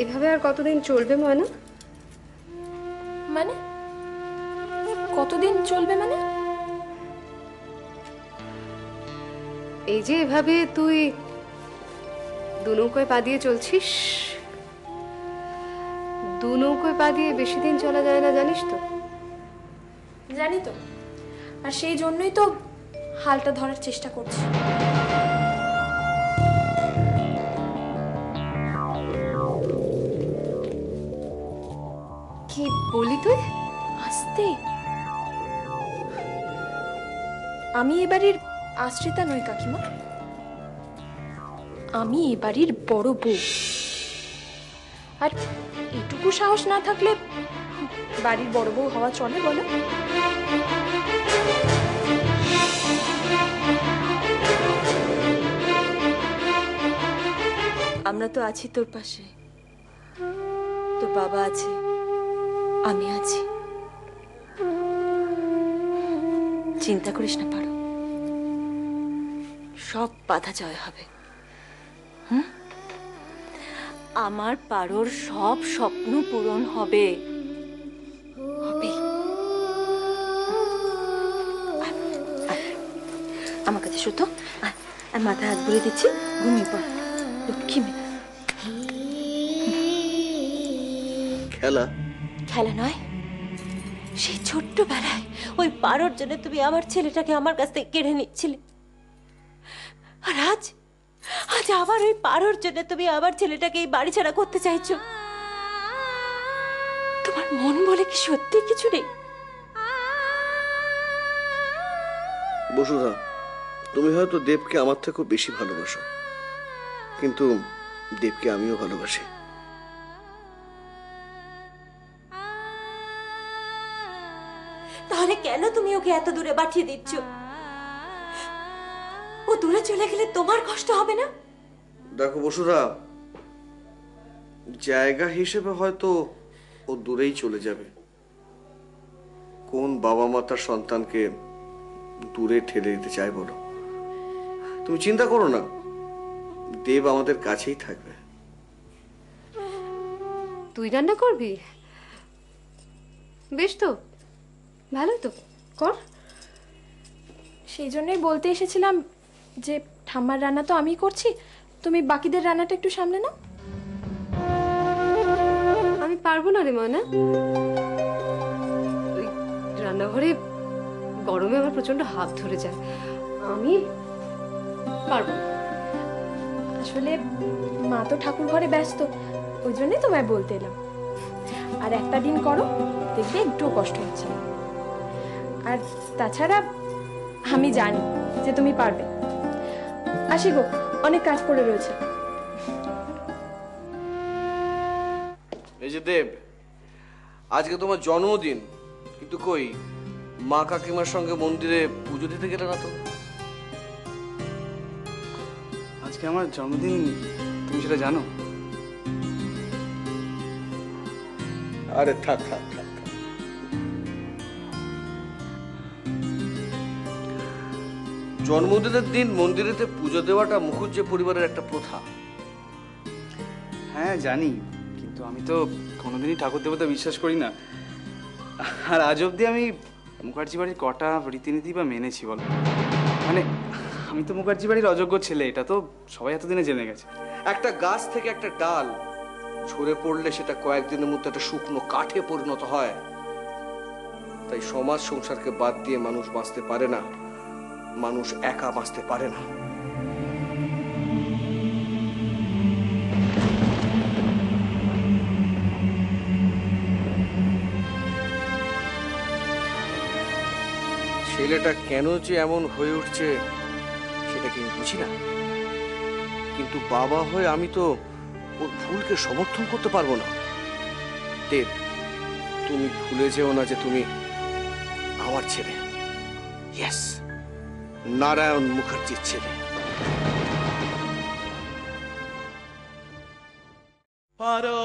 এভাবে আর কতদিন চলবে ময়না? মানে কতদিন চলবে মানে? এই যে এভাবে তুই দু নৌকোয় পা দিয়ে চলছিস, দু নৌকোয় পা দিয়ে বেশি দিন চলা যায় না, জানিস তো? জানি তো, আর সেই জন্যই তো হালটা ধরার চেষ্টা করছি। কি বলি তুই? আস্তে। আমি এ বাড়ির আশ্রিতা নই কাকিমা, আমি এ বাড়ির বড় বউ। আর এটুকু সাহস না থাকলে বাড়ির বড় বউ হওয়া চলে বলো? আমরা তো আছি তোর পাশে, তোর বাবা আছে, আমি আছি, চিন্তা করিস না পারো, সব বাধা জয় হবে। আমার পারোর সব স্বপ্ন পূরণ হবে, হবে। আমার কাছে শুতো, আর মাথায় হাত বুলিয়ে দিচ্ছি, ঘুমিয়ে পড় লক্ষ্মী মেয়ে। খেলা খেলা নয়, সেই ছোট্টবেলায় ওই পারোর জন্য তুমি আমার ছেলেটাকে আমার কাছ থেকে কেড়ে নিচ্ছিলে, আর আজ আজ আবার ওই পারোর জন্য তুমি আবার ছেলেটাকে এই বাড়ি ছাড়া করতে চাইছো। তোমার মন বলে কি সত্যি কিছু নেই? বসুধা, তুমি হয়তো দেবকে আমার থেকেও বেশি ভালোবাসো, কিন্তু দেবকে আমিও ভালোবাসি। তাহলে কেন তুমি ওকে এত দূরে পাঠিয়ে দিচ্ছ? ও দূরে চলে গেলে তোমার কষ্ট হবে না? দেখো বসুধা, জায়গা হিসেবে হয়তো ও দূরেই চলে যাবে। কোন বাবা মা তার সন্তানকে দূরে ঠেলে দিতে চায় বলো? তুমি চিন্তা করো না, দেব আমাদের কাছেই থাকবে। তুই রান্না করবি? বেশ তো, ভালো তো, কর। সেই জন্যই বলতে এসেছিলাম যে ঠাম্মার রান্না তো আমি করছি, তুমি বাকিদের রান্নাটা একটু সামলে নাও। আমি পারবো না রে ময়না, ওই রান্নাঘরে গরমে আমার প্রচন্ড হাত ধরে যায়, আমি পারবো না। আসলে মা তো ঠাকুর ঘরে ব্যস্ত, ওই জন্যই তোমায় বলতে এলাম। আর একটা দিন করো, দেখবে একটুও কষ্ট হচ্ছে না। আর তাছাড়া আমি জানি যে তুমি পারবে। আসি গো, অনেক কাজ পড়ে রয়েছে। এই যে দেব, আজকে তোমার জন্মদিন, কিন্তু কই মা কাকিমার সঙ্গে মন্দিরে পুজো দিতে গেলে না তো? আজকে আমার জন্মদিন, তুমি সেটা জানো? আরে থাক থাক থাক থাক। জন্মদিনের দিন মন্দিরেতে পুজো দেওয়াটা মুখুজ্জে পরিবারের একটা প্রথা। হ্যাঁ জানি, কিন্তু আমি তো কোনোদিনই ঠাকুর দেবতা বিশ্বাস করি না। আর আজ অব্দি আমি মুখার্জি বাড়ির কটা রীতিনীতি বা মেনেছি বল? মানে আমি তো মুখার্জি বাড়ির অযোগ্য ছেলে, এটা তো সবাই এতদিনে জেনে গেছে। একটা গাছ থেকে একটা ডাল ঝরে পড়লে সেটা কয়েকদিনের মধ্যে একটা শুকনো কাঠে পরিণত হয়। তাই সমাজ সংসারকে বাদ দিয়ে মানুষ বাঁচতে পারে না, মানুষ একা বাঁচতে পারে না। ছেলেটা কেন যে এমন হয়ে উঠছে সেটা কি আমি বুঝি না, কিন্তু বাবা হয়ে আমি তো ওর ভুলকে সমর্থন করতে পারবো না। দেব, তুমি ভুলে যেও না যে তুমি আমার ছেলে। ইয়েস, নারায়ণ মুখার্জির ছেলে। পারো